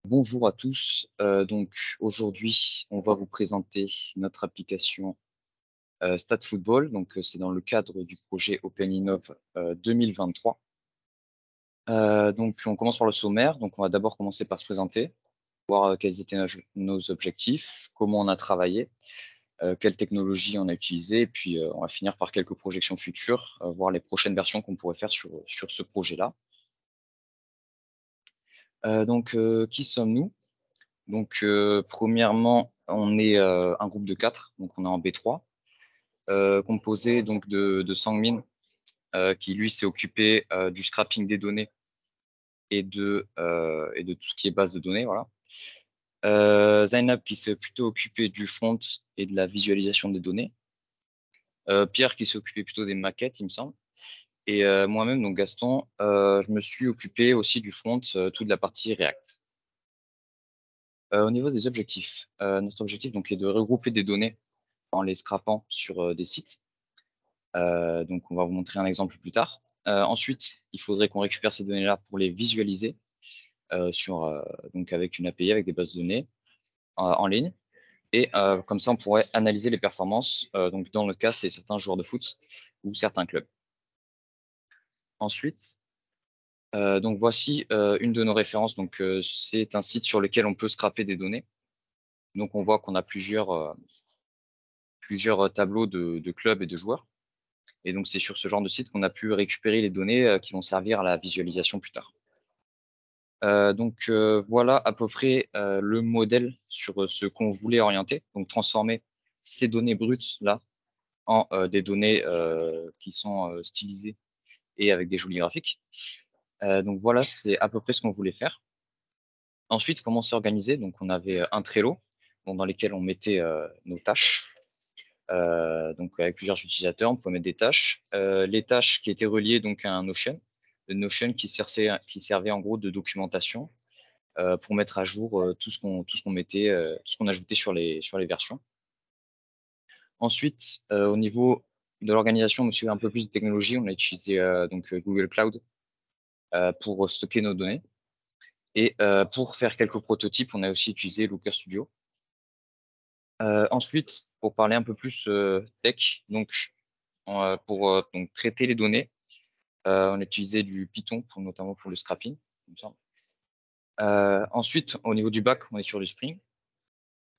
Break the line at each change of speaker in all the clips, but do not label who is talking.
Bonjour à tous. Donc aujourd'hui, on va vous présenter notre application Stade Football. Donc c'est dans le cadre du projet Open Innov 2023. Donc on commence par le sommaire. Donc on va d'abord commencer par se présenter, voir quels étaient nos objectifs, comment on a travaillé, quelle technologie on a utilisé, et puis on va finir par quelques projections futures, voir les prochaines versions qu'on pourrait faire sur ce projet-là. Qui sommes-nous? Donc, premièrement, on est un groupe de 4, donc on est en B3, composé donc de Sangmin, qui lui s'est occupé du scrapping des données et de tout ce qui est base de données, voilà. Zainab qui s'est plutôt occupé du front et de la visualisation des données. Pierre qui s'est occupé plutôt des maquettes, il me semble. Et moi-même, donc Gaston, je me suis occupé aussi du front, toute la partie React. Au niveau des objectifs, notre objectif donc, est de regrouper des données en les scrapant sur des sites. Donc, on va vous montrer un exemple plus tard. Ensuite, il faudrait qu'on récupère ces données-là pour les visualiser donc avec une API, avec des bases de données en ligne. Et comme ça, on pourrait analyser les performances. Donc, dans notre cas, c'est certains joueurs de foot ou certains clubs. Ensuite, donc voici une de nos références. Donc, c'est un site sur lequel on peut scraper des données. Donc, on voit qu'on a plusieurs tableaux de clubs et de joueurs. Et donc, c'est sur ce genre de site qu'on a pu récupérer les données qui vont servir à la visualisation plus tard. Voilà à peu près le modèle sur ce qu'on voulait orienter. Donc, transformer ces données brutes là en des données qui sont stylisées et avec des jolis graphiques. Donc, voilà, c'est à peu près ce qu'on voulait faire. Ensuite, comment s'est organisé? Donc, on avait un Trello dans lequel on mettait nos tâches. Donc avec plusieurs utilisateurs, on pouvait mettre des tâches. Les tâches qui étaient reliées donc à un Notion, le Notion qui servait en gros de documentation pour mettre à jour tout ce qu'on mettait, tout ce qu'on ajoutait sur les versions. Ensuite, au niveau de l'organisation, monsieur, un peu plus de technologie, on a utilisé Google Cloud pour stocker nos données. Et pour faire quelques prototypes, on a aussi utilisé Looker Studio. Ensuite, pour parler un peu plus tech, pour donc traiter les données, on utilisait du Python notamment pour le scrapping, il me semble. Ensuite, au niveau du back, on est sur du Spring.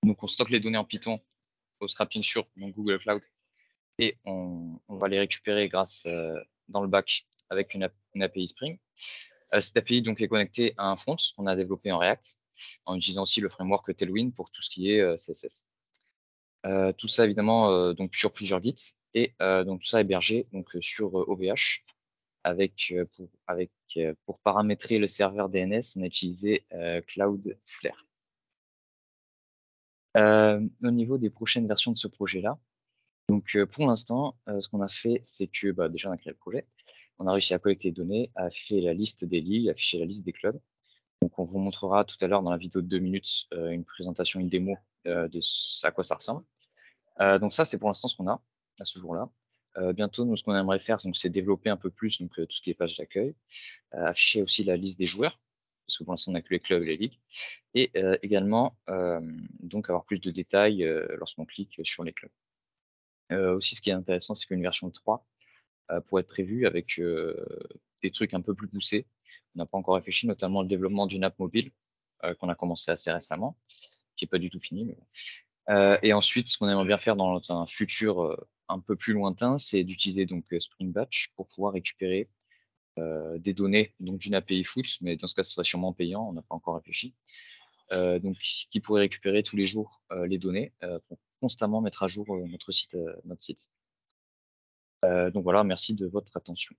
Donc, on stocke les données en Python au scrapping sur Google Cloud et on va les récupérer grâce dans le back avec une API Spring. Cette API donc est connectée à un front qu'on a développé en React en utilisant aussi le framework Tailwind pour tout ce qui est CSS. Tout ça évidemment donc sur plusieurs Gits et donc tout ça hébergé donc sur OVH pour paramétrer le serveur DNS, on a utilisé Cloudflare. Au niveau des prochaines versions de ce projet-là, donc pour l'instant, ce qu'on a fait, c'est que déjà on a créé le projet, on a réussi à collecter les données, à afficher la liste des ligues, afficher la liste des clubs. Donc on vous montrera tout à l'heure dans la vidéo de 2 minutes une présentation, une démo à quoi ça ressemble. Donc ça, c'est pour l'instant ce qu'on a à ce jour-là. Bientôt, nous, ce qu'on aimerait faire, c'est développer un peu plus donc, tout ce qui est page d'accueil, afficher aussi la liste des joueurs, parce que pour l'instant, on n'a que les clubs et les ligues, et également donc avoir plus de détails lorsqu'on clique sur les clubs. Aussi, ce qui est intéressant, c'est qu'une version 3 pourrait être prévue avec des trucs un peu plus poussés. On n'a pas encore réfléchi, notamment le développement d'une app mobile qu'on a commencé assez récemment, qui n'est pas du tout fini. Mais bon. Et ensuite, ce qu'on aimerait bien faire dans un futur un peu plus lointain, c'est d'utiliser donc Spring Batch pour pouvoir récupérer des données donc d'une API Foot, mais dans ce cas, ce serait sûrement payant, on n'a pas encore réfléchi. Donc, qui pourrait récupérer tous les jours les données pour constamment mettre à jour notre site. Donc voilà, merci de votre attention.